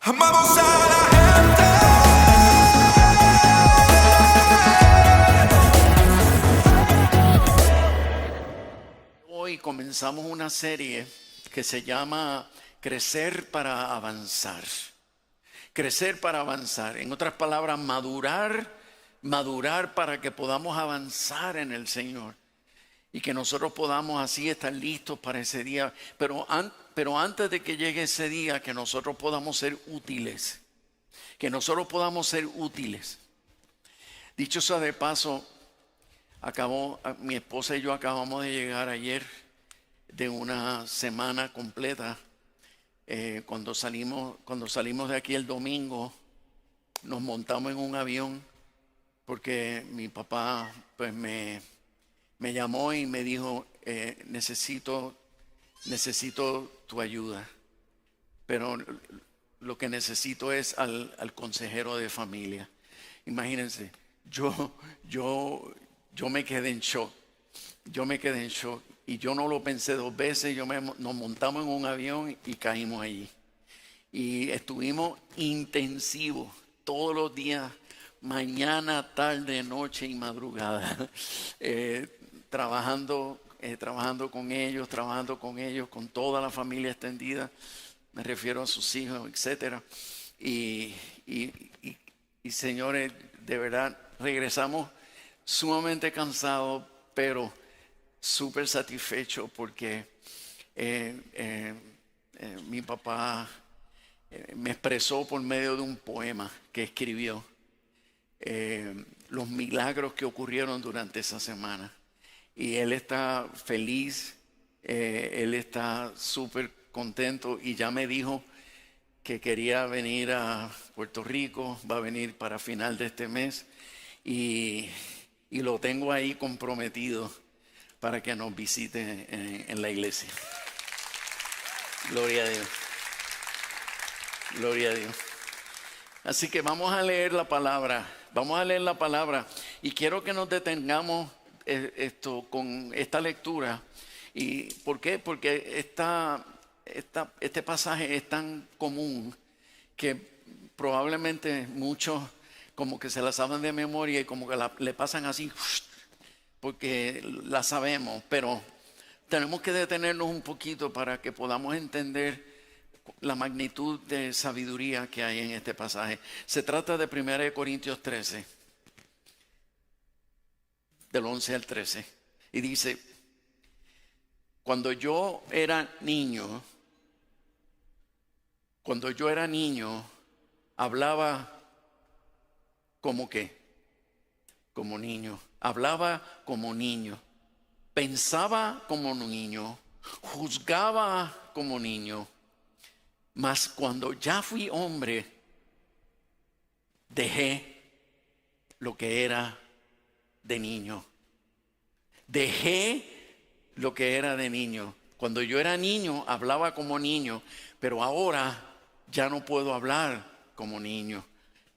Amamos a la gente. Hoy comenzamos una serie que se llama Crecer para avanzar. Crecer para avanzar. En otras palabras, madurar para que podamos avanzar en el Señor. Y que nosotros podamos así estar listos para ese día. Pero antes de que llegue ese día, que nosotros podamos ser útiles. Que nosotros podamos ser útiles. Dicho sea de paso, mi esposa y yo acabamos de llegar ayer de una semana completa. Cuando salimos de aquí el domingo, nos montamos en un avión porque mi papá pues me llamó y me dijo, necesito tu ayuda, pero lo que necesito es al consejero de familia. Imagínense, yo me quedé en shock. Y yo no lo pensé dos veces. Nos montamos en un avión y caímos allí. Y estuvimos intensivos todos los días, mañana, tarde, noche y madrugada, trabajando con ellos, con toda la familia extendida. Me refiero a sus hijos, etcétera. Y señores, de verdad, regresamos sumamente cansados, pero súper satisfechos porque mi papá me expresó por medio de un poema que escribió los milagros que ocurrieron durante esa semana. Y él está feliz, él está súper contento y ya me dijo que quería venir a Puerto Rico, va a venir para final de este mes y lo tengo ahí comprometido para que nos visite en la iglesia. Gloria a Dios. Gloria a Dios. Así que vamos a leer la palabra y quiero que nos detengamos con esta lectura. ¿Y por qué? Porque este pasaje es tan común que probablemente muchos como que se la saben de memoria y como que le pasan así porque la sabemos, pero tenemos que detenernos un poquito para que podamos entender la magnitud de sabiduría que hay en este pasaje. Se trata de 1 Corintios 13, del 11 al 13, y dice: Cuando yo era niño, hablaba como niño. Hablaba como niño. Pensaba como niño. Juzgaba como niño. Mas cuando ya fui hombre, dejé lo que era de niño. Cuando yo era niño, hablaba como niño, pero ahora ya no puedo hablar como niño.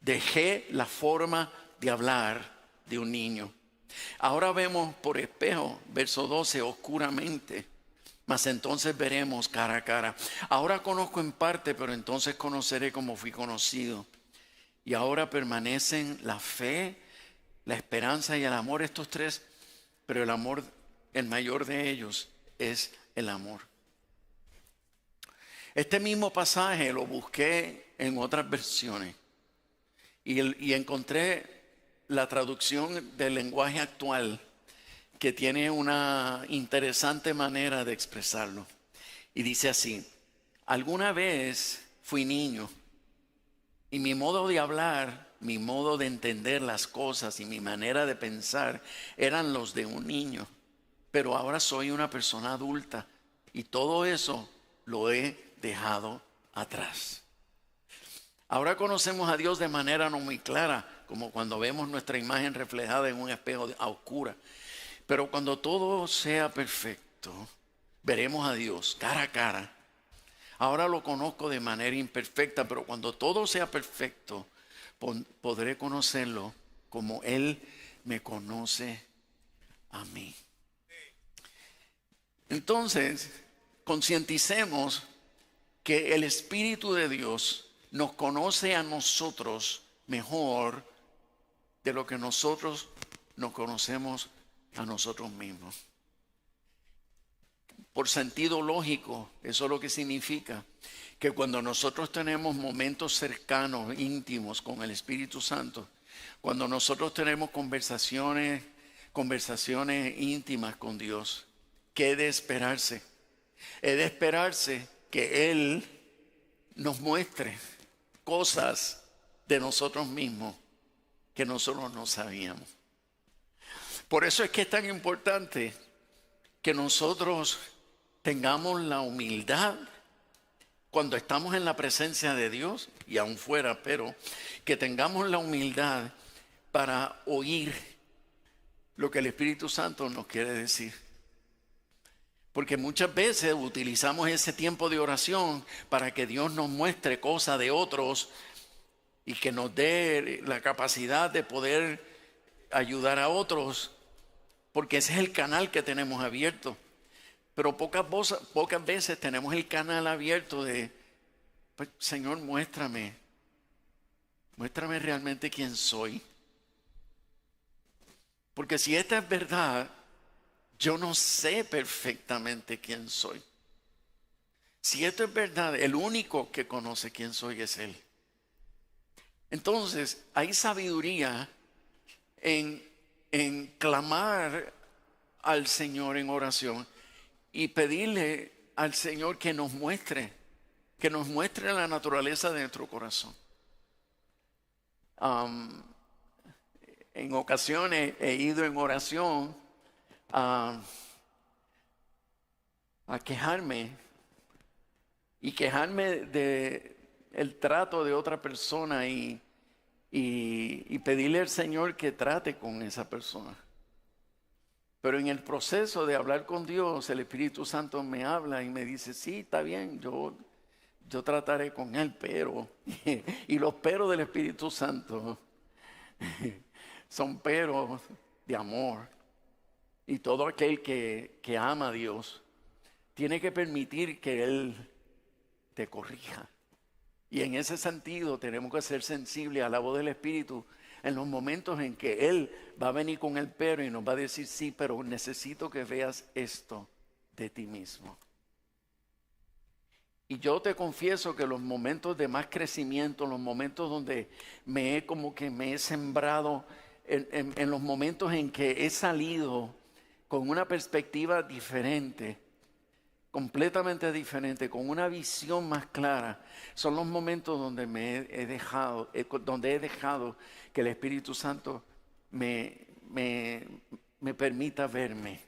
Dejé la forma de hablar de un niño. Ahora vemos por espejo, verso 12, oscuramente, mas entonces veremos cara a cara. Ahora conozco en parte, pero entonces conoceré como fui conocido. Y ahora permanecen la fe, la esperanza y el amor, estos tres, pero el mayor de ellos es el amor. Este mismo pasaje lo busqué en otras versiones y encontré la traducción del lenguaje actual que tiene una interesante manera de expresarlo. Y dice así: alguna vez fui niño y mi modo de hablar, mi modo de entender las cosas y mi manera de pensar eran los de un niño. Pero ahora soy una persona adulta y todo eso lo he dejado atrás. Ahora conocemos a Dios de manera no muy clara, como cuando vemos nuestra imagen reflejada en un espejo a oscura. Pero cuando todo sea perfecto, veremos a Dios cara a cara. Ahora lo conozco de manera imperfecta, pero cuando todo sea perfecto, podré conocerlo como Él me conoce a mí. Entonces, concienticemos que el Espíritu de Dios nos conoce a nosotros mejor de lo que nosotros nos conocemos a nosotros mismos. Por sentido lógico, eso es lo que significa que cuando nosotros tenemos momentos cercanos, íntimos con el Espíritu Santo, cuando nosotros tenemos conversaciones íntimas con Dios, ¿qué es de esperarse? Es de esperarse que Él nos muestre cosas de nosotros mismos que nosotros no sabíamos. Por eso es que es tan importante que nosotros tengamos la humildad cuando estamos en la presencia de Dios y aún fuera, pero que tengamos la humildad para oír lo que el Espíritu Santo nos quiere decir. Porque muchas veces utilizamos ese tiempo de oración para que Dios nos muestre cosas de otros y que nos dé la capacidad de poder ayudar a otros, porque ese es el canal que tenemos abierto. Pero pocas veces tenemos el canal abierto de, pues, Señor, muéstrame realmente quién soy. Porque si esta es verdad, yo no sé perfectamente quién soy. Si esto es verdad, el único que conoce quién soy es Él. Entonces, hay sabiduría en clamar al Señor en oración y pedirle al Señor que nos muestre la naturaleza de nuestro corazón. En ocasiones he ido en oración a quejarme de el trato de otra persona y pedirle al Señor que trate con esa persona. Pero en el proceso de hablar con Dios, el Espíritu Santo me habla y me dice, sí, está bien, yo trataré con él, pero, y los peros del Espíritu Santo son peros de amor. Y todo aquel que ama a Dios tiene que permitir que Él te corrija. Y en ese sentido tenemos que ser sensibles a la voz del Espíritu en los momentos en que Él va a venir con el pero y nos va a decir, sí, pero necesito que veas esto de ti mismo. Y yo te confieso que los momentos de más crecimiento, los momentos donde me he sembrado, en los momentos en que he salido con una perspectiva diferente, completamente diferente, con una visión más clara, son los momentos donde he dejado que el Espíritu Santo me permita verme.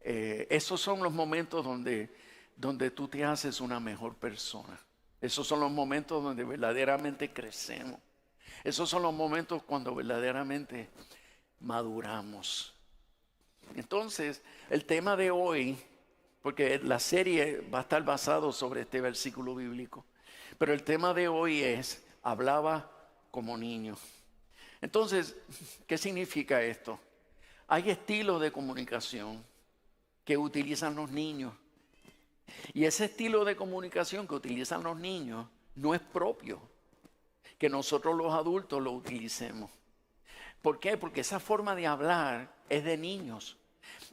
Esos son los momentos donde tú te haces una mejor persona. Esos son los momentos donde verdaderamente crecemos. Esos son los momentos cuando verdaderamente maduramos. Entonces, el tema de hoy, porque la serie va a estar basado sobre este versículo bíblico, pero el tema de hoy es, hablaba como niño. Entonces, ¿qué significa esto? Hay estilos de comunicación que utilizan los niños. Y ese estilo de comunicación que utilizan los niños no es propio que nosotros los adultos lo utilicemos. ¿Por qué? Porque esa forma de hablar es de niños.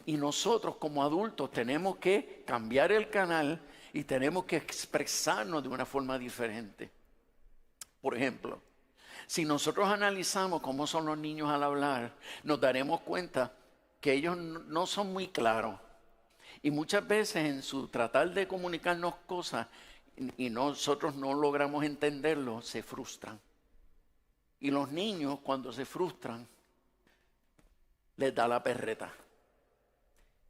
Y nosotros como adultos tenemos que cambiar el canal y tenemos que expresarnos de una forma diferente. Por ejemplo, si nosotros analizamos cómo son los niños al hablar, nos daremos cuenta que ellos no son muy claros. Y muchas veces en su tratar de comunicarnos cosas y nosotros no logramos entenderlo, se frustran. Y los niños cuando se frustran, les da la perreta.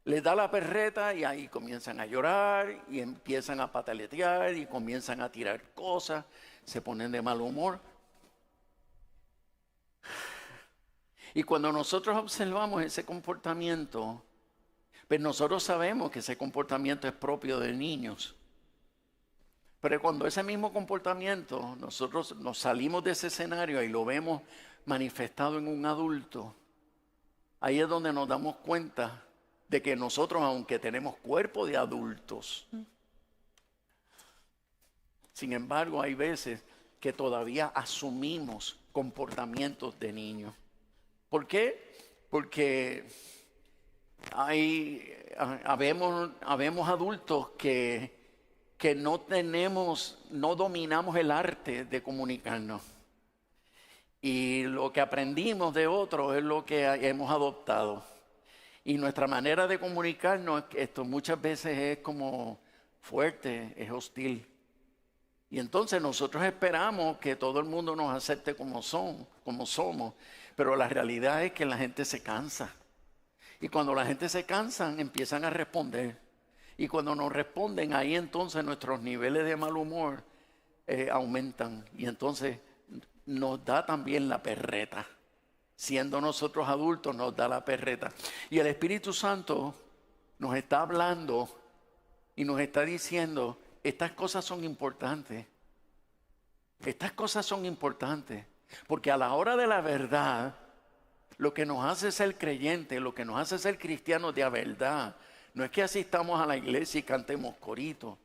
Les da la perreta y ahí comienzan a llorar y empiezan a pataletear y comienzan a tirar cosas, se ponen de mal humor. Y cuando nosotros observamos ese comportamiento, pues nosotros sabemos que ese comportamiento es propio de niños. Pero cuando ese mismo comportamiento nosotros nos salimos de ese escenario y lo vemos manifestado en un adulto, ahí es donde nos damos cuenta de que nosotros, aunque tenemos cuerpo de adultos, Sin embargo, hay veces que todavía asumimos comportamientos de niños. ¿Por qué? Porque habemos adultos que no dominamos el arte de comunicarnos. Y lo que aprendimos de otros es lo que hemos adoptado. Y nuestra manera de comunicarnos, esto muchas veces es como fuerte, es hostil. Y entonces nosotros esperamos que todo el mundo nos acepte como somos. Pero la realidad es que la gente se cansa. Y cuando la gente se cansa, empiezan a responder. Y cuando nos responden, ahí entonces nuestros niveles de mal humor aumentan. Y entonces nos da también la perreta. Siendo nosotros adultos, nos da la perreta. Y el Espíritu Santo nos está hablando y nos está diciendo, estas cosas son importantes. Estas cosas son importantes. Porque a la hora de la verdad, lo que nos hace ser creyente, lo que nos hace ser cristianos de verdad, no es que asistamos a la iglesia y cantemos coritos.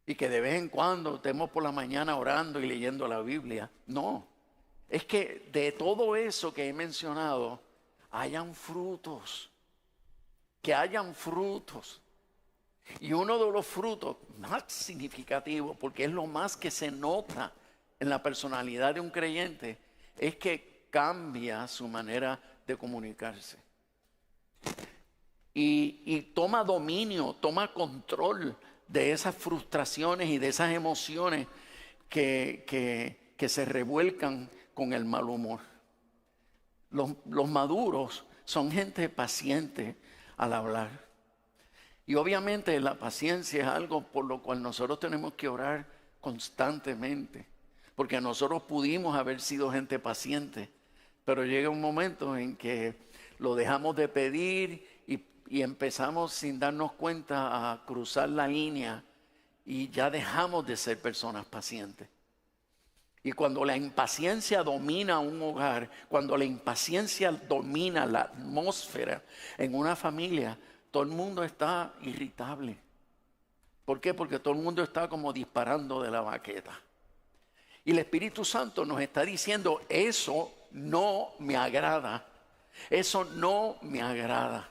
Y que de vez en cuando estemos por la mañana orando y leyendo la Biblia. No, es que de todo eso que he mencionado, hayan frutos. Que hayan frutos. Y uno de los frutos más significativos, porque es lo más que se nota en la personalidad de un creyente, es que cambia su manera de comunicarse. Y toma dominio, toma control de esas frustraciones y de esas emociones que se revuelcan con el mal humor. Los maduros son gente paciente al hablar. Y obviamente la paciencia es algo por lo cual nosotros tenemos que orar constantemente. Porque nosotros pudimos haber sido gente paciente, pero llega un momento en que lo dejamos de pedir y empezamos sin darnos cuenta a cruzar la línea y ya dejamos de ser personas pacientes. Y cuando la impaciencia domina un hogar, cuando la impaciencia domina la atmósfera en una familia, todo el mundo está irritable. ¿Por qué? Porque todo el mundo está como disparando de la baqueta. Y el Espíritu Santo nos está diciendo, eso no me agrada. Eso no me agrada.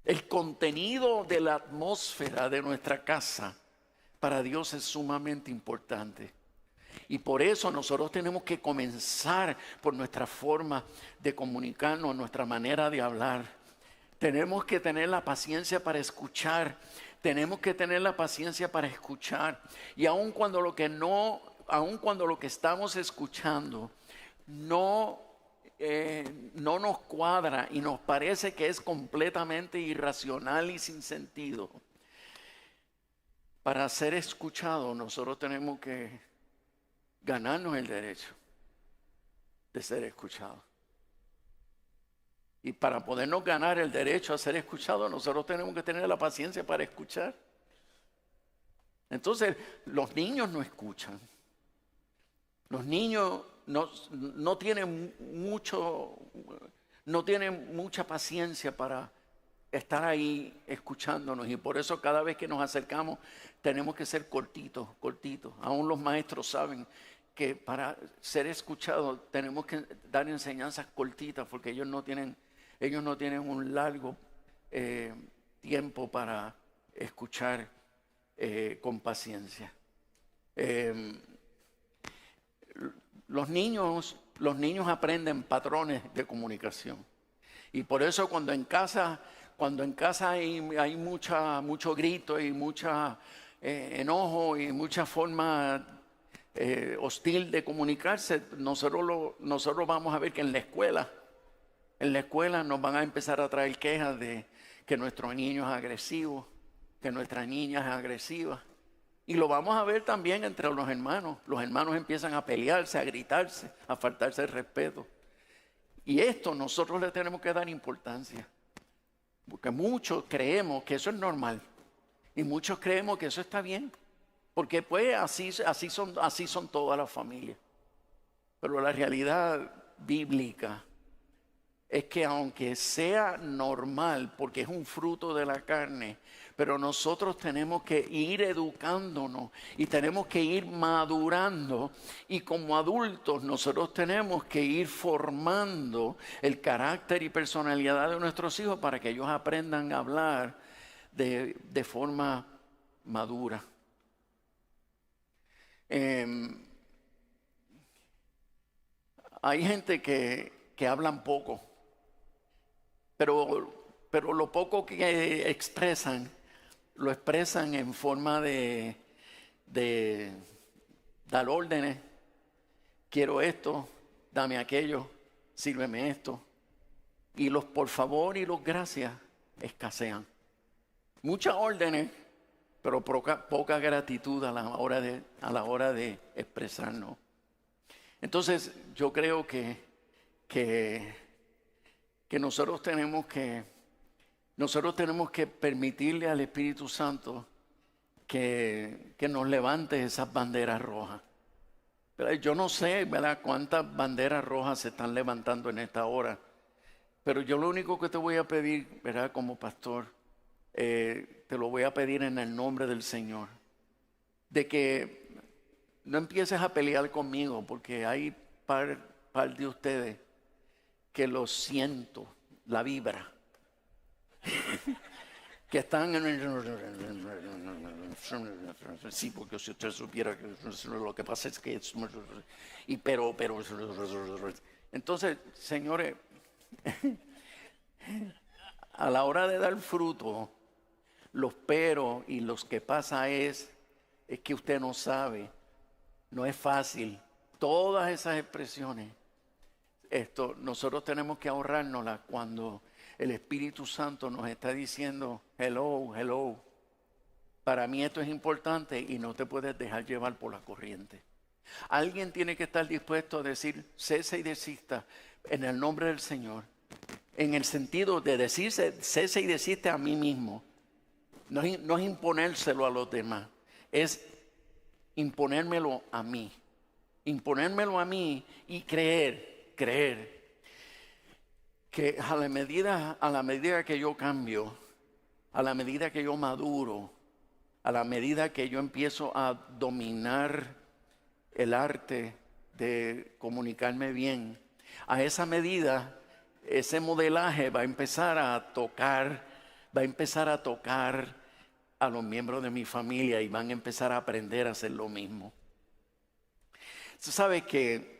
El contenido de la atmósfera de nuestra casa para Dios es sumamente importante. Y por eso nosotros tenemos que comenzar por nuestra forma de comunicarnos, nuestra manera de hablar. Tenemos que tener la paciencia para escuchar. Tenemos que tener la paciencia para escuchar. Y aun cuando lo que estamos escuchando no nos cuadra y nos parece que es completamente irracional y sin sentido, para ser escuchado nosotros tenemos que ganarnos el derecho de ser escuchados. Y para podernos ganar el derecho a ser escuchados, nosotros tenemos que tener la paciencia para escuchar. Entonces, los niños no escuchan. Los niños no tienen mucha paciencia para estar ahí escuchándonos. Y por eso cada vez que nos acercamos tenemos que ser cortitos. Aún los maestros saben que para ser escuchados tenemos que dar enseñanzas cortitas, porque ellos no tienen un largo tiempo para escuchar con paciencia. Los niños aprenden patrones de comunicación. Y por eso cuando en casa hay mucho grito y mucha enojo y mucha forma hostil de comunicarse, nosotros vamos a ver que en la escuela nos van a empezar a traer quejas de que nuestro niño es agresivo, que nuestra niña es agresiva. Y lo vamos a ver también entre los hermanos. Los hermanos empiezan a pelearse, a gritarse, a faltarse el respeto. Y esto nosotros le tenemos que dar importancia. Porque muchos creemos que eso es normal. Y muchos creemos que eso está bien. Porque pues así son todas las familias. Pero la realidad bíblica es que aunque sea normal, porque es un fruto de la carne, Pero nosotros tenemos que ir educándonos y tenemos que ir madurando. Y como adultos nosotros tenemos que ir formando el carácter y personalidad de nuestros hijos para que ellos aprendan a hablar de forma madura. Hay gente que hablan poco, pero lo poco que expresan, lo expresan en forma de dar órdenes. Quiero esto, dame aquello, sírveme esto. Y los por favor y los gracias escasean. Muchas órdenes, pero poca gratitud a la hora de expresarnos. Entonces yo creo que nosotros tenemos que permitirle al Espíritu Santo que nos levante esas banderas rojas. Pero yo no sé, ¿verdad?, cuántas banderas rojas se están levantando en esta hora. Pero yo lo único que te voy a pedir, ¿verdad?, como pastor, te lo voy a pedir en el nombre del Señor, de que no empieces a pelear conmigo, porque hay par de ustedes que lo siento, la vibra, que están sí, porque si usted supiera que lo que pasa es que pero entonces, señores, a la hora de dar fruto, los pero y los que pasa es que usted no sabe, no es fácil. Todas esas expresiones, nosotros tenemos que ahorrárnoslas cuando el Espíritu Santo nos está diciendo, hello, para mí esto es importante y no te puedes dejar llevar por la corriente. Alguien tiene que estar dispuesto a decir, cese y desista en el nombre del Señor, en el sentido de decirse, cese y desiste a mí mismo. No es imponérselo a los demás, es imponérmelo a mí. Imponérmelo a mí y creer que a la medida que yo cambio, a la medida que yo maduro, a la medida que yo empiezo a dominar el arte de comunicarme bien, a esa medida ese modelaje va a empezar a tocar a los miembros de mi familia y van a empezar a aprender a hacer lo mismo. Tú sabes que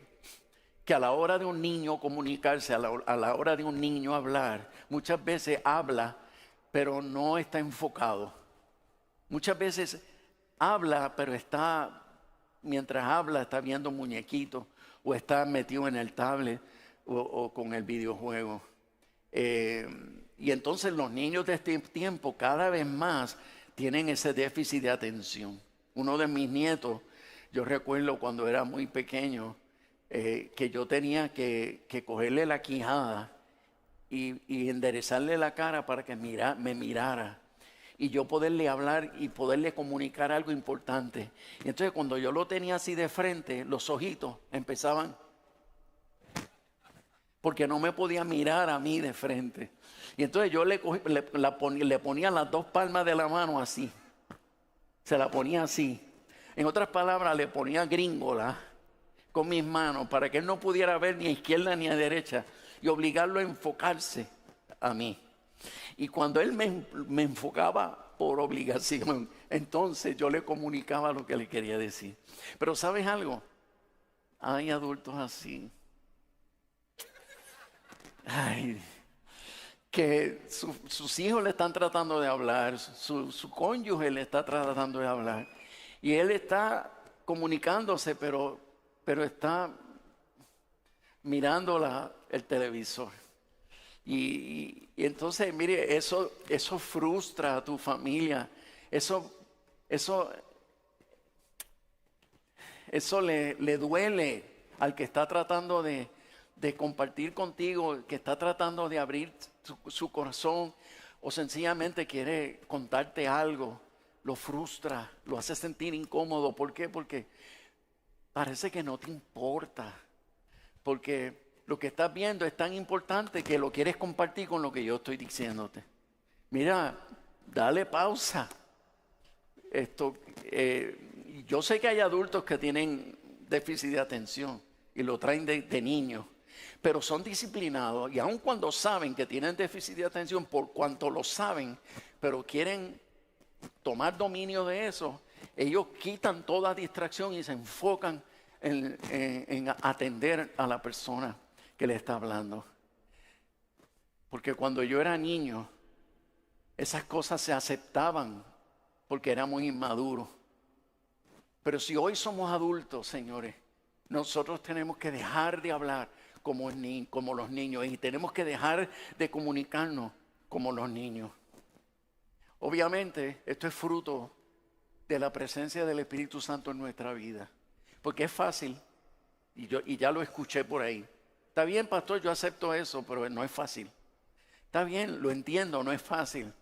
a la hora de un niño comunicarse, a la hora de un niño hablar, muchas veces habla, pero no está enfocado. Muchas veces habla, pero mientras habla está viendo muñequitos o está metido en el tablet o con el videojuego. Y entonces los niños de este tiempo cada vez más tienen ese déficit de atención. Uno de mis nietos, yo recuerdo cuando era muy pequeño, que yo tenía que cogerle la quijada y enderezarle la cara para que me mirara. Y yo poderle hablar y poderle comunicar algo importante. Y entonces cuando yo lo tenía así de frente, los ojitos empezaban, porque no me podía mirar a mí de frente. Y entonces yo le ponía las dos palmas de la mano así. Se la ponía así. En otras palabras, le ponía gringola con mis manos para que él no pudiera ver ni a izquierda ni a derecha y obligarlo a enfocarse a mí. Y cuando él me enfocaba por obligación, entonces yo le comunicaba lo que le quería decir. Pero ¿sabes algo? Hay adultos así. Ay, que sus hijos le están tratando de hablar, su cónyuge le está tratando de hablar. Y él está comunicándose, pero está mirando el televisor. Y entonces, mire, eso frustra a tu familia. Eso le duele al que está tratando de compartir contigo, que está tratando de abrir su corazón o sencillamente quiere contarte algo. Lo frustra, lo hace sentir incómodo. ¿Por qué? Porque parece que no te importa. Porque lo que estás viendo es tan importante que lo quieres compartir con lo que yo estoy diciéndote. Mira, dale pausa. Yo sé que hay adultos que tienen déficit de atención y lo traen de niños, pero son disciplinados y aun cuando saben que tienen déficit de atención, por cuanto lo saben, pero quieren tomar dominio de eso, ellos quitan toda distracción y se enfocan en atender a la persona que le está hablando. Porque cuando yo era niño, esas cosas se aceptaban porque era muy inmaduro. Pero si hoy somos adultos, señores, nosotros tenemos que dejar de hablar como los niños y tenemos que dejar de comunicarnos como los niños. Obviamente, esto es fruto de la presencia del Espíritu Santo en nuestra vida. Porque es fácil, y ya lo escuché por ahí. Está bien, pastor, yo acepto eso, pero no es fácil. Está bien, lo entiendo, no es fácil.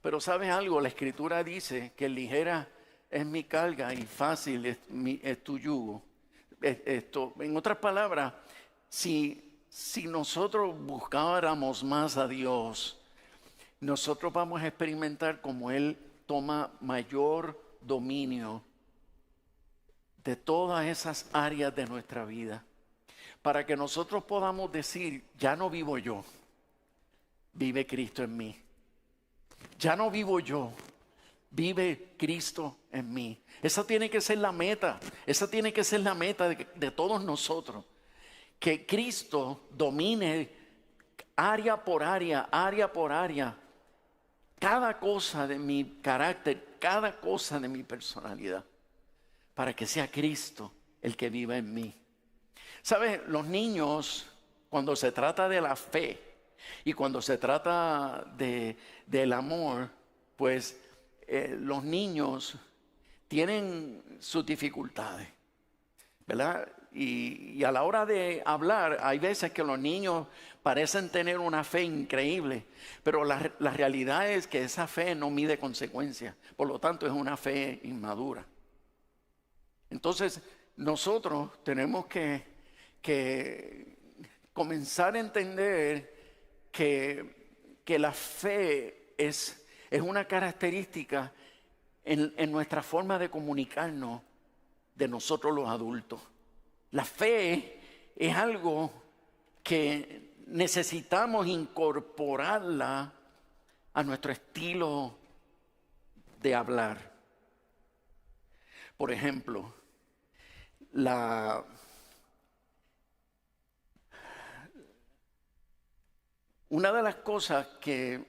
Pero ¿sabes algo? La Escritura dice que ligera es mi carga y fácil es tu yugo. En otras palabras, si nosotros buscáramos más a Dios, nosotros vamos a experimentar como Él toma mayor dominio de todas esas áreas de nuestra vida, para que nosotros podamos decir, ya no vivo yo, vive Cristo en mí. Ya no vivo yo, vive Cristo en mí. Esa tiene que ser la meta, esa tiene que ser la meta de todos nosotros. Que Cristo domine área por área, cada cosa de mi carácter, cada cosa de mi personalidad, para que sea Cristo el que viva en mí. ¿Sabes? Los niños, cuando se trata de la fe y cuando se trata del amor, pues los niños tienen sus dificultades, ¿verdad? Y a la hora de hablar, hay veces que los niños parecen tener una fe increíble, pero la realidad es que esa fe no mide consecuencias, por lo tanto es una fe inmadura. Entonces nosotros tenemos que comenzar a entender que la fe es una característica en nuestra forma de comunicarnos de nosotros los adultos. La fe es algo que necesitamos incorporarla a nuestro estilo de hablar. Por ejemplo, una de las cosas que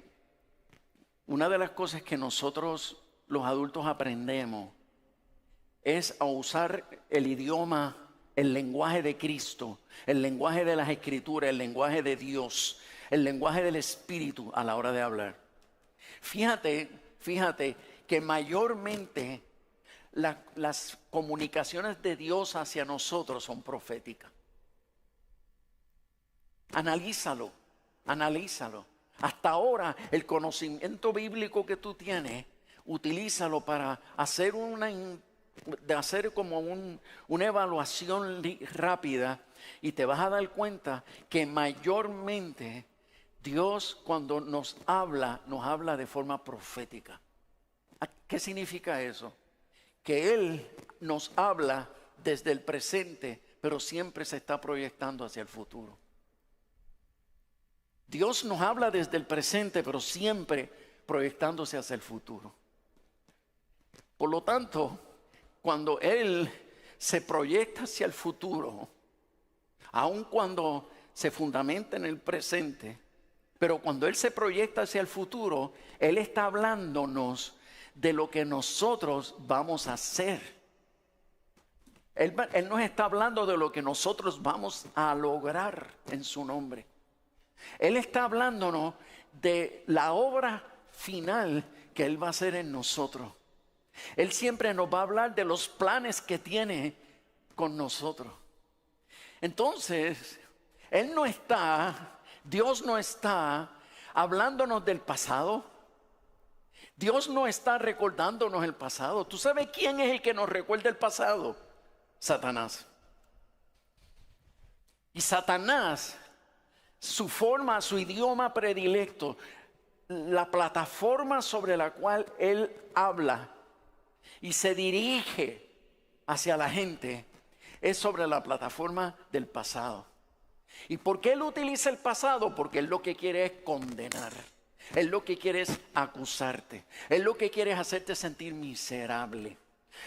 nosotros los adultos aprendemos es a usar el idioma, el lenguaje de Cristo, el lenguaje de las Escrituras, el lenguaje de Dios, el lenguaje del Espíritu a la hora de hablar. Fíjate que mayormente las comunicaciones de Dios hacia nosotros son proféticas. Analízalo. Hasta ahora el conocimiento bíblico que tú tienes, utilízalo para hacer como una evaluación rápida y te vas a dar cuenta que mayormente Dios cuando nos habla de forma profética. ¿Qué significa eso? Que Él nos habla desde el presente, pero siempre se está proyectando hacia el futuro. Dios nos habla desde el presente, pero siempre proyectándose hacia el futuro. Por lo tanto, cuando Él se proyecta hacia el futuro, aun cuando se fundamenta en el presente, pero cuando Él se proyecta hacia el futuro, Él está hablándonos de lo que nosotros vamos a hacer. Él nos está hablando de lo que nosotros vamos a lograr en su nombre. Él está hablándonos de la obra final que Él va a hacer en nosotros. Él siempre nos va a hablar de los planes que tiene con nosotros. Entonces, Dios no está hablándonos del pasado. Dios no está recordándonos el pasado. ¿Tú sabes quién es el que nos recuerda el pasado? Satanás. Y Satanás, su idioma predilecto, la plataforma sobre la cual Él habla y se dirige hacia la gente es sobre la plataforma del pasado. ¿Y por qué Él utiliza el pasado? Porque Él lo que quiere es condenar. Él lo que quiere es acusarte. Él lo que quiere es hacerte sentir miserable.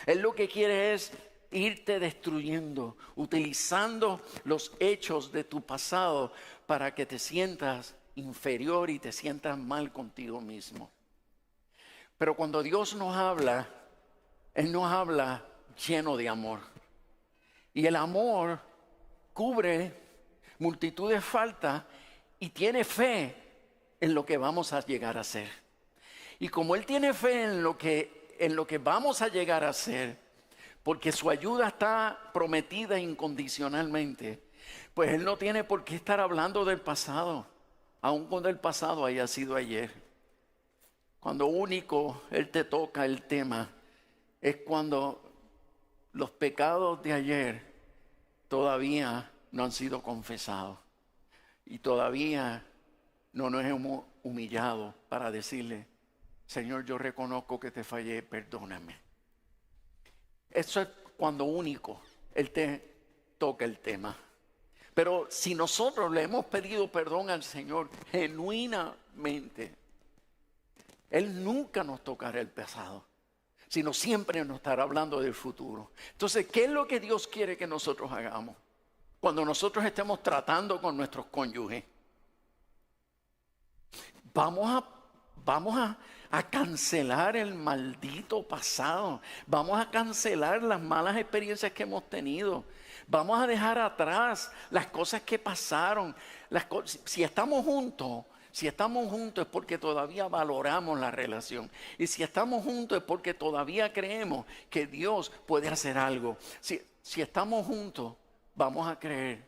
Él lo que quiere es irte destruyendo, utilizando los hechos de tu pasado para que te sientas inferior y te sientas mal contigo mismo. Pero cuando Dios nos habla, Él nos habla lleno de amor. Y el amor cubre multitud de faltas y tiene fe en lo que vamos a llegar a ser. Y como Él tiene fe en lo que vamos a llegar a ser, porque su ayuda está prometida incondicionalmente, pues Él no tiene por qué estar hablando del pasado, aun cuando el pasado haya sido ayer. Cuando único Él te toca el tema es cuando los pecados de ayer todavía no han sido confesados y todavía no nos hemos humillado para decirle: Señor, yo reconozco que te fallé, perdóname. Eso es cuando único Él te toca el tema. Pero si nosotros le hemos pedido perdón al Señor genuinamente, Él nunca nos tocará el pasado, sino siempre nos estará hablando del futuro. Entonces, ¿qué es lo que Dios quiere que nosotros hagamos cuando nosotros estemos tratando con nuestros cónyuges? Vamos a cancelar el maldito pasado. Vamos a cancelar las malas experiencias que hemos tenido. Vamos a dejar atrás las cosas que pasaron. Si estamos juntos es porque todavía valoramos la relación. Y si estamos juntos es porque todavía creemos que Dios puede hacer algo. Si estamos juntos, vamos a creer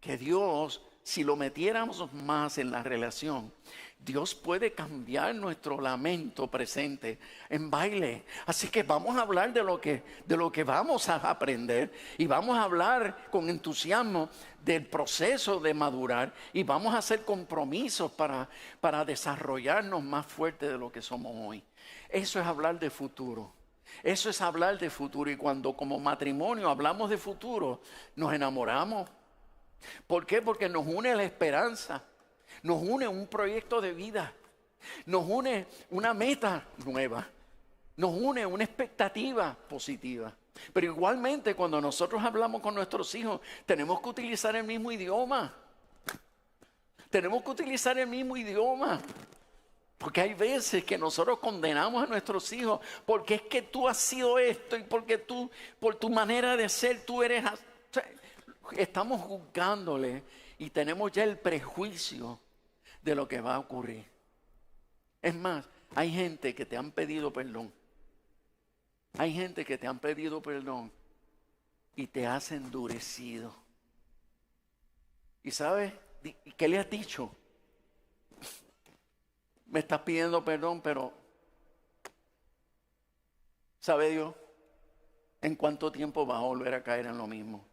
que Dios, si lo metiéramos más en la relación, Dios puede cambiar nuestro lamento presente en baile. Así que vamos a hablar de lo que vamos a aprender, y vamos a hablar con entusiasmo del proceso de madurar, y vamos a hacer compromisos para desarrollarnos más fuerte de lo que somos hoy. Eso es hablar de futuro. Eso es hablar de futuro. Y cuando como matrimonio hablamos de futuro, nos enamoramos. ¿Por qué? Porque nos une la esperanza. Nos une un proyecto de vida, nos une una meta nueva, nos une una expectativa positiva. Pero igualmente cuando nosotros hablamos con nuestros hijos, tenemos que utilizar el mismo idioma. Tenemos que utilizar el mismo idioma. Porque hay veces que nosotros condenamos a nuestros hijos porque es que tú has sido esto y porque tú, por tu manera de ser, tú eres... Estamos juzgándole y tenemos ya el prejuicio de lo que va a ocurrir. Es más, hay gente que te han pedido perdón. Hay gente que te han pedido perdón y te has endurecido. ¿Y sabes qué le has dicho? Me estás pidiendo perdón, pero ¿sabe Dios en cuánto tiempo vas a volver a caer en lo mismo?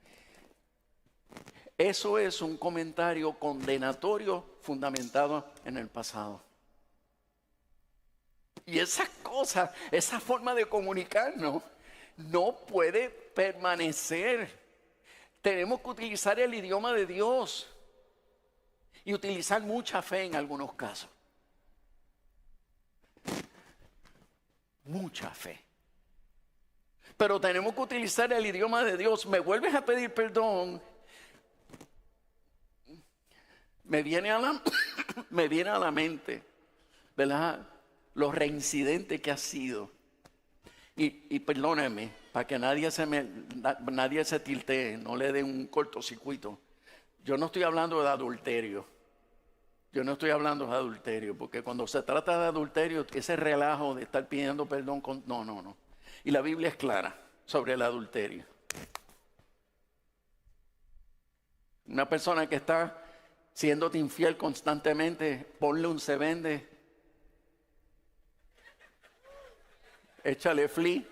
Eso es un comentario condenatorio fundamentado en el pasado. Y esa cosa, esa forma de comunicarnos no puede permanecer. Tenemos que utilizar el idioma de Dios y utilizar mucha fe en algunos casos. Mucha fe. Pero tenemos que utilizar el idioma de Dios. ¿Me vuelves a pedir perdón? Me viene a la mente, ¿verdad?, lo reincidente que ha sido. Y perdóneme, para que nadie se tiltee, no le dé un cortocircuito. Yo no estoy hablando de adulterio. Porque cuando se trata de adulterio, ese relajo de estar pidiendo perdón, no. Y la Biblia es clara sobre el adulterio. Una persona que está siéndote infiel constantemente, ponle un se vende, échale flea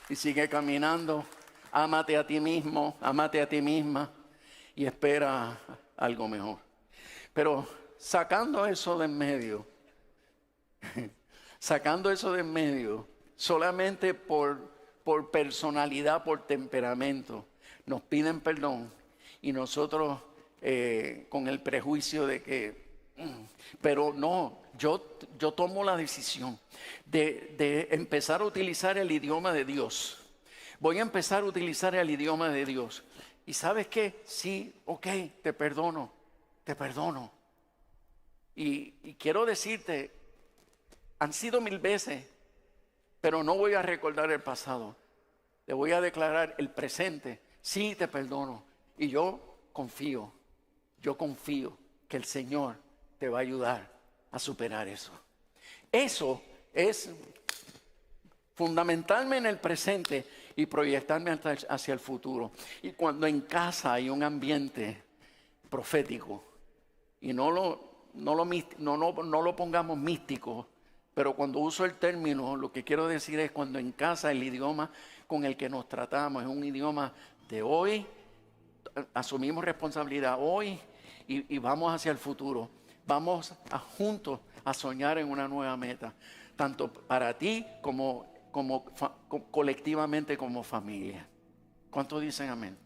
y sigue caminando. Ámate a ti mismo, ámate a ti misma y espera algo mejor. Pero sacando eso de en medio, solamente por personalidad, por temperamento, nos piden perdón y nosotros con el prejuicio de que... Pero no, yo tomo la decisión de empezar a utilizar el idioma de Dios. Voy a empezar a utilizar el idioma de Dios. ¿Y sabes qué? Sí, ok, te perdono. Y quiero decirte, han sido 1000 veces, pero no voy a recordar el pasado. Le voy a declarar el presente. Sí, te perdono. Y yo confío que el Señor te va a ayudar a superar eso. Eso es fundamentarme en el presente y proyectarme hacia el futuro. Y cuando en casa hay un ambiente profético, y no lo pongamos místico, pero cuando uso el término, lo que quiero decir es cuando en casa el idioma con el que nos tratamos es un idioma de hoy, asumimos responsabilidad hoy y vamos hacia el futuro. Vamos juntos a soñar en una nueva meta, tanto para ti como colectivamente como familia. ¿Cuántos dicen amén?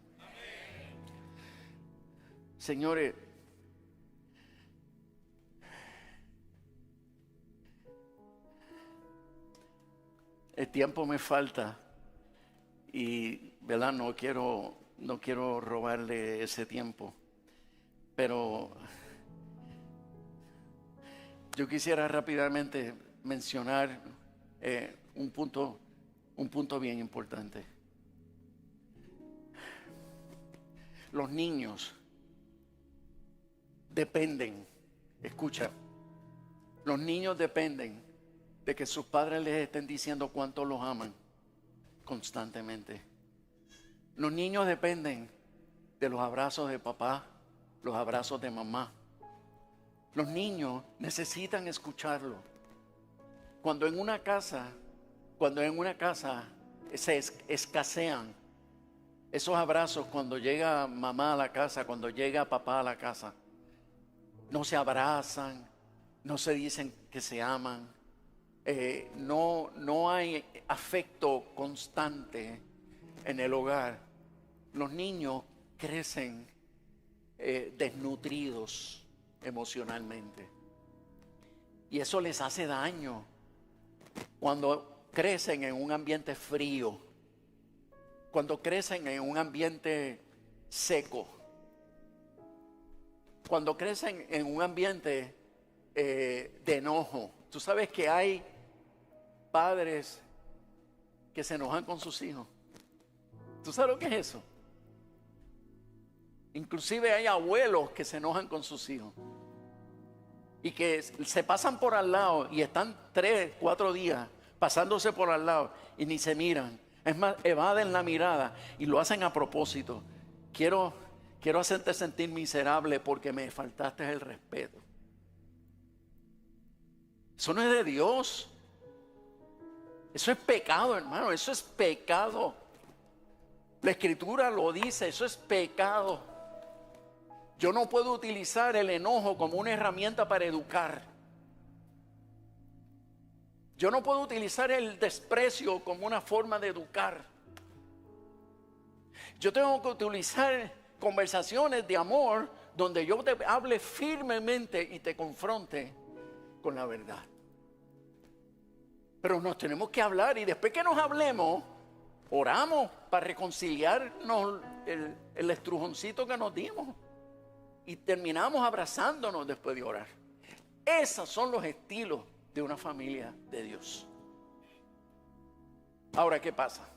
Señores, el tiempo me falta y, ¿verdad? No quiero robarle ese tiempo, pero yo quisiera rápidamente mencionar un punto bien importante. Los niños dependen, escucha, los niños dependen de que sus padres les estén diciendo cuánto los aman constantemente. Los niños dependen de los abrazos de papá, los abrazos de mamá. Los niños necesitan escucharlo. Cuando en una casa se escasean esos abrazos, cuando llega mamá a la casa, cuando llega papá a la casa, no se abrazan, no se dicen que se aman, no hay afecto constante en el hogar. Los niños crecen desnutridos emocionalmente. Y eso les hace daño cuando crecen en un ambiente frío, cuando crecen en un ambiente seco, cuando crecen en un ambiente de enojo. Tú sabes que hay padres que se enojan con sus hijos. ¿Tú sabes lo que es eso? Inclusive hay abuelos que se enojan con sus hijos y que se pasan por al lado y están 3, 4 días pasándose por al lado y ni se miran. Es más, evaden la mirada y lo hacen a propósito. Quiero hacerte sentir miserable porque me faltaste el respeto. Eso no es de Dios. Eso es pecado, hermano. Eso es pecado. La Escritura lo dice. Eso es pecado. Yo no puedo utilizar el enojo como una herramienta para educar. Yo no puedo utilizar el desprecio como una forma de educar. Yo tengo que utilizar conversaciones de amor donde yo te hable firmemente y te confronte con la verdad. Pero nos tenemos que hablar y después que nos hablemos, oramos para reconciliarnos el estrujoncito que nos dimos. Y terminamos abrazándonos después de orar. Esos son los estilos de una familia de Dios. Ahora, ¿qué pasa?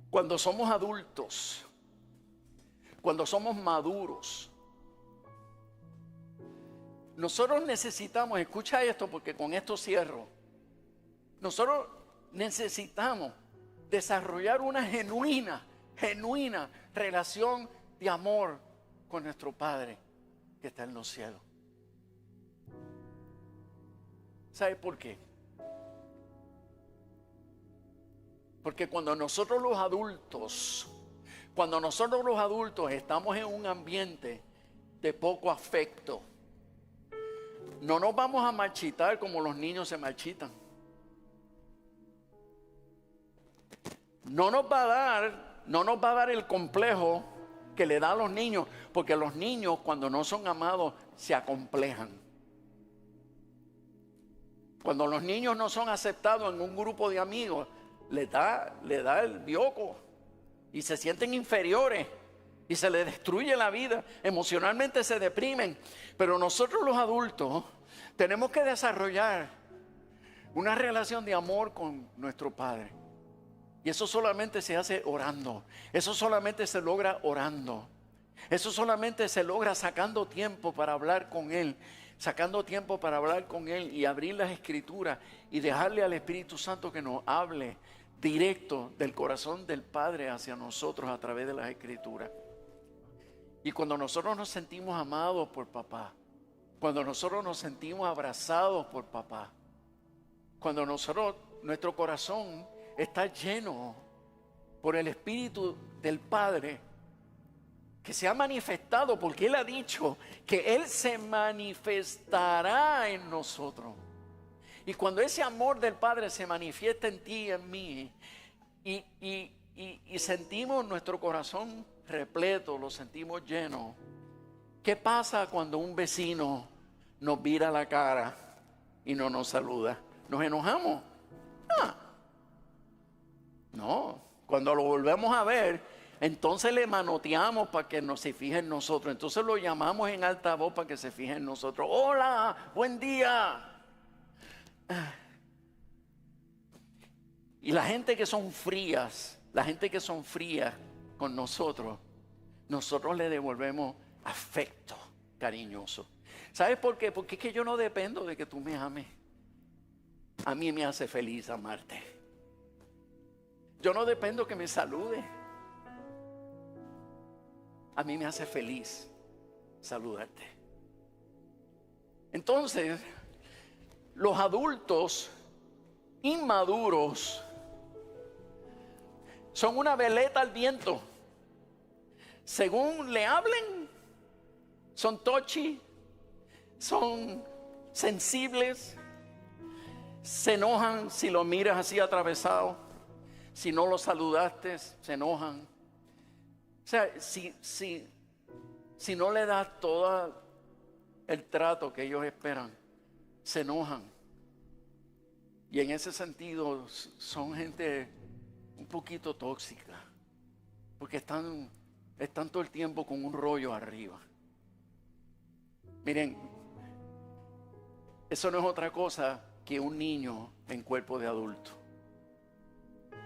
Cuando somos adultos, cuando somos maduros, nosotros necesitamos, escucha esto porque con esto cierro. Nosotros necesitamos desarrollar una genuina relación de amor con nuestro Padre que está en los cielos. ¿Sabe por qué? Porque cuando nosotros los adultos estamos en un ambiente de poco afecto. No nos vamos a marchitar como los niños se marchitan. No nos va a dar el complejo que le da a los niños, porque los niños cuando no son amados se acomplejan. Cuando los niños no son aceptados en un grupo de amigos, le da el bioco y se sienten inferiores y se les destruye la vida. Emocionalmente se deprimen. Pero nosotros los adultos tenemos que desarrollar una relación de amor con nuestro Padre. Y eso solamente se hace orando. Eso solamente se logra orando. Eso solamente se logra sacando tiempo para hablar con Él. Sacando tiempo para hablar con Él y abrir las Escrituras y dejarle al Espíritu Santo que nos hable directo del corazón del Padre hacia nosotros a través de las Escrituras. Y cuando nosotros nos sentimos amados por papá, cuando nosotros nos sentimos abrazados por papá, cuando nuestro corazón está lleno por el Espíritu del Padre, que se ha manifestado, porque Él ha dicho que Él se manifestará en nosotros. Y cuando ese amor del Padre se manifiesta en ti y en mí, y sentimos nuestro corazón repleto, lo sentimos lleno, ¿qué pasa cuando un vecino nos vira la cara y no nos saluda? ¿Nos enojamos? No, cuando lo volvemos a ver, entonces le manoteamos para que se fije en nosotros. Entonces lo llamamos en alta voz para que se fije en nosotros. Hola, buen día. Y la gente que son frías con nosotros le devolvemos afecto cariñoso. ¿Sabes por qué? Porque es que yo no dependo de que tú me ames. A mí me hace feliz amarte. Yo no dependo que me salude. A mí me hace feliz saludarte. Entonces, los adultos inmaduros son una veleta al viento. Según le hablen, son touchy, son sensibles, se enojan si lo miras así atravesado, si no lo saludaste, se enojan. O sea, si no le das todo el trato que ellos esperan, se enojan. Y en ese sentido son gente un poquito tóxica, porque están todo el tiempo con un rollo arriba. Miren, eso no es otra cosa que un niño en cuerpo de adulto.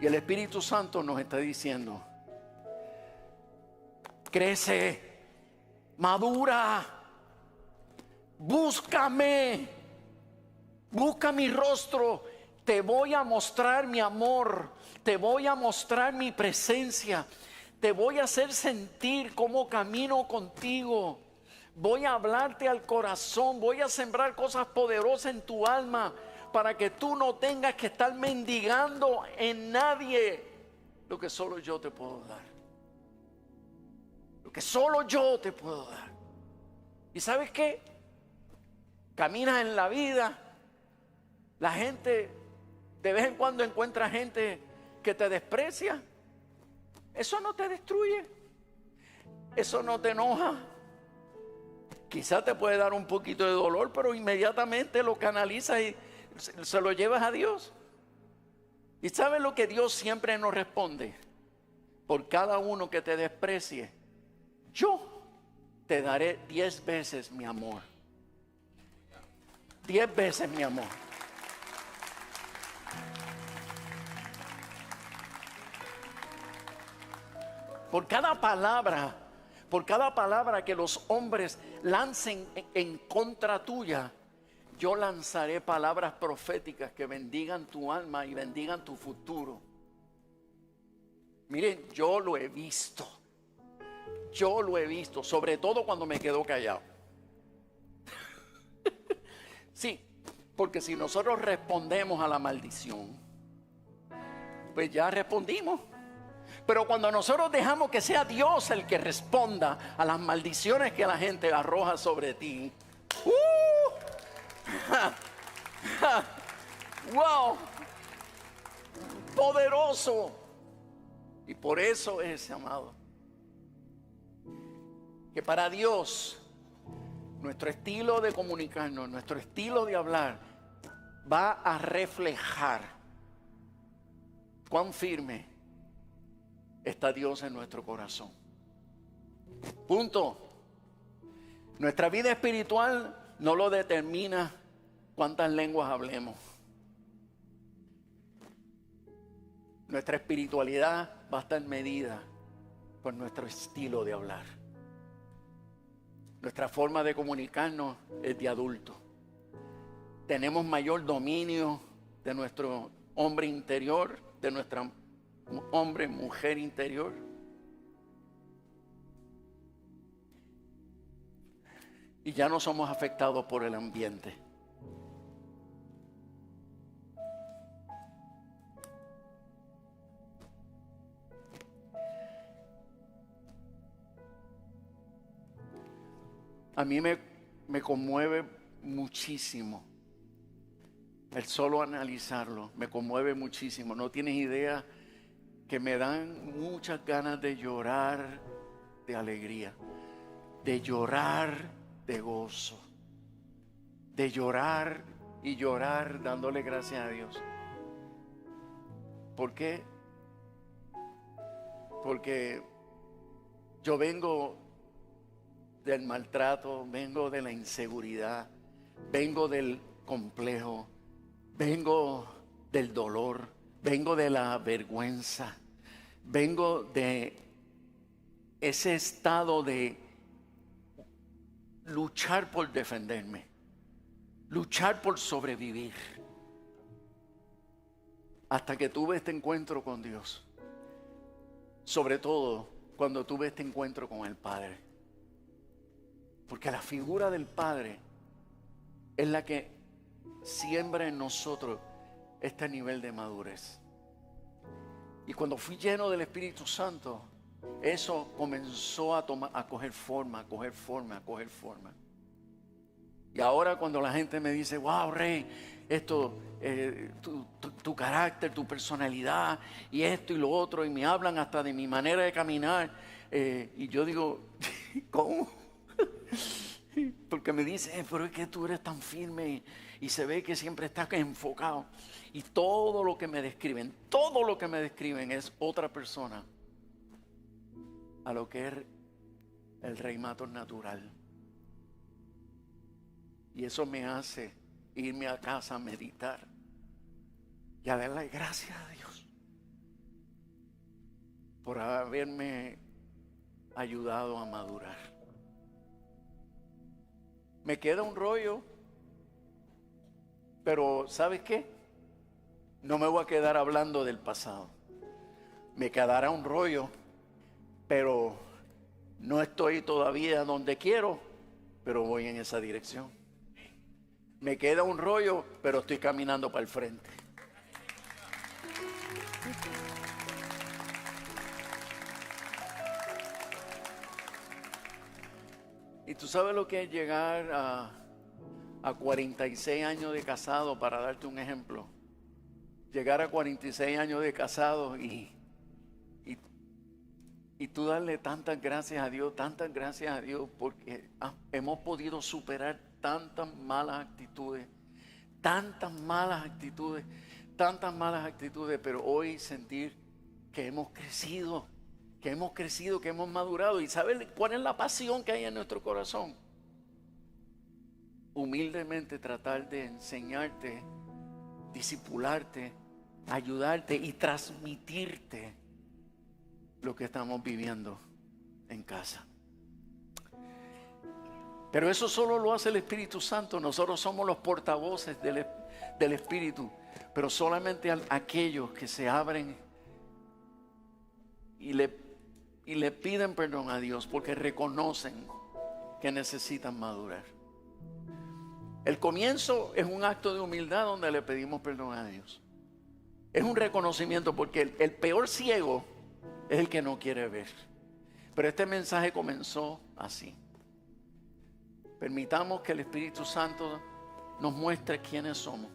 Y el Espíritu Santo nos está diciendo: crece, madura, búscame, busca mi rostro, te voy a mostrar mi amor, te voy a mostrar mi presencia, te voy a hacer sentir cómo camino contigo, voy a hablarte al corazón, voy a sembrar cosas poderosas en tu alma para que tú no tengas que estar mendigando en nadie lo que solo yo te puedo dar. Que solo yo te puedo dar. ¿Y sabes qué? Caminas en la vida, la gente, de vez en cuando encuentra gente que te desprecia. Eso no te destruye, eso no te enoja. Quizás te puede dar un poquito de dolor, pero inmediatamente lo canalizas y se lo llevas a Dios. ¿Y sabes lo que Dios siempre nos responde? Por cada uno que te desprecie, yo te daré 10 veces mi amor. 10 veces mi amor. Por cada palabra que los hombres lancen en contra tuya, yo lanzaré palabras proféticas que bendigan tu alma y bendigan tu futuro. Miren, yo lo he visto, sobre todo cuando me quedo callado. Sí, porque si nosotros respondemos a la maldición, pues ya respondimos. Pero cuando nosotros dejamos que sea Dios el que responda a las maldiciones que la gente arroja sobre ti, wow, poderoso. Y por eso es, amado, que para Dios nuestro estilo de comunicarnos, nuestro estilo de hablar va a reflejar cuán firme está Dios en nuestro corazón. Punto. Nuestra vida espiritual no lo determina cuántas lenguas hablemos. Nuestra espiritualidad va a estar medida por nuestro estilo de hablar. Nuestra forma de comunicarnos es de adulto. Tenemos mayor dominio de nuestro hombre interior, de nuestra hombre, mujer interior. Y ya no somos afectados por el ambiente. A mí me conmueve muchísimo el solo analizarlo, me conmueve muchísimo. No tienes idea que me dan muchas ganas de llorar de alegría, de llorar de gozo, de llorar y llorar dándole gracias a Dios. ¿Por qué? Porque yo vengo del maltrato, vengo de la inseguridad, vengo del complejo, vengo del dolor, vengo de la vergüenza, vengo de ese estado de luchar por defenderme, luchar por sobrevivir, hasta que tuve este encuentro con Dios, sobre todo cuando tuve este encuentro con el Padre. Porque la figura del Padre es la que siembra en nosotros este nivel de madurez. Y cuando fui lleno del Espíritu Santo, eso comenzó a coger forma. Y ahora cuando la gente me dice, wow, Rey, esto, tu carácter, tu personalidad, y esto y lo otro, y me hablan hasta de mi manera de caminar, y yo digo, ¿cómo? Porque me dice, pero es que tú eres tan firme y se ve que siempre estás enfocado. Y todo lo que me describen es otra persona a lo que es el Rey Matos natural. Y eso me hace irme a casa a meditar y a darle gracias a Dios por haberme ayudado a madurar. Me queda un rollo, pero ¿sabes qué? No me voy a quedar hablando del pasado. Me quedará un rollo, pero no estoy todavía donde quiero, pero voy en esa dirección. Me queda un rollo, pero estoy caminando para el frente. Y tú sabes lo que es llegar a 46 años de casado, para darte un ejemplo. Llegar a 46 años de casado y tú darle tantas gracias a Dios, porque hemos podido superar tantas malas actitudes, pero hoy sentir que hemos crecido, que hemos madurado. ¿Y sabes cuál es la pasión que hay en nuestro corazón? Humildemente tratar de enseñarte, discipularte, ayudarte y transmitirte lo que estamos viviendo en casa. Pero eso solo lo hace el Espíritu Santo. Nosotros somos los portavoces del Espíritu, pero solamente aquellos que se abren y le piden perdón a Dios, porque reconocen que necesitan madurar. El comienzo es un acto de humildad donde le pedimos perdón a Dios. Es un reconocimiento, porque el peor ciego es el que no quiere ver. Pero este mensaje comenzó así. Permitamos que el Espíritu Santo nos muestre quiénes somos,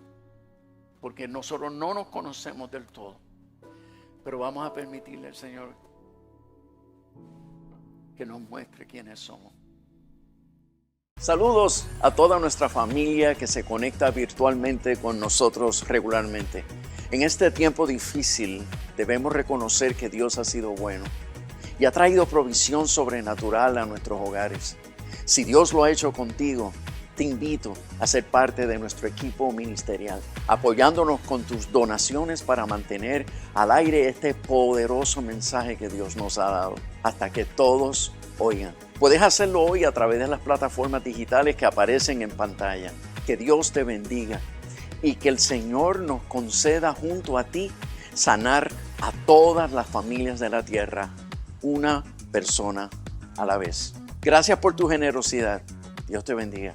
porque nosotros no nos conocemos del todo, pero vamos a permitirle al Señor que nos muestre quiénes somos. Saludos a toda nuestra familia que se conecta virtualmente con nosotros regularmente. En este tiempo difícil debemos reconocer que Dios ha sido bueno y ha traído provisión sobrenatural a nuestros hogares. Si Dios lo ha hecho contigo, te invito a ser parte de nuestro equipo ministerial, apoyándonos con tus donaciones para mantener al aire este poderoso mensaje que Dios nos ha dado, hasta que todos oigan. Puedes hacerlo hoy a través de las plataformas digitales que aparecen en pantalla. Que Dios te bendiga y que el Señor nos conceda junto a ti sanar a todas las familias de la tierra, una persona a la vez. Gracias por tu generosidad. Dios te bendiga.